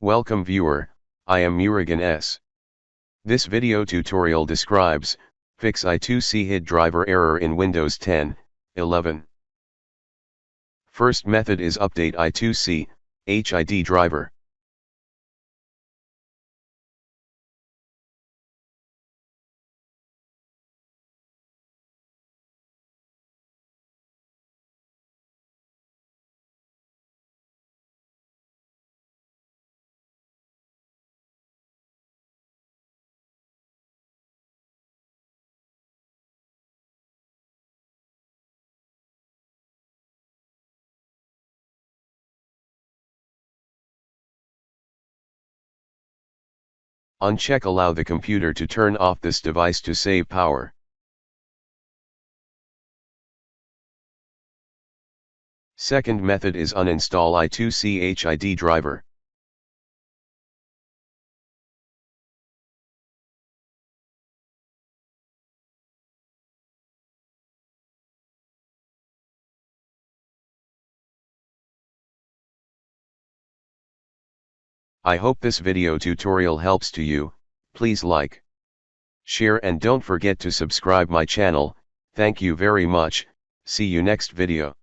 Welcome viewer, I am Murugan S. This video tutorial describes, fix I2C HID driver error in Windows 10, 11. First method is update I2C, HID driver. Uncheck allow the computer to turn off this device to save power. Second method is uninstall I2C HID driver. I hope this video tutorial helps to you. Please like, share and don't forget to subscribe my channel. Thank you very much. See you next video.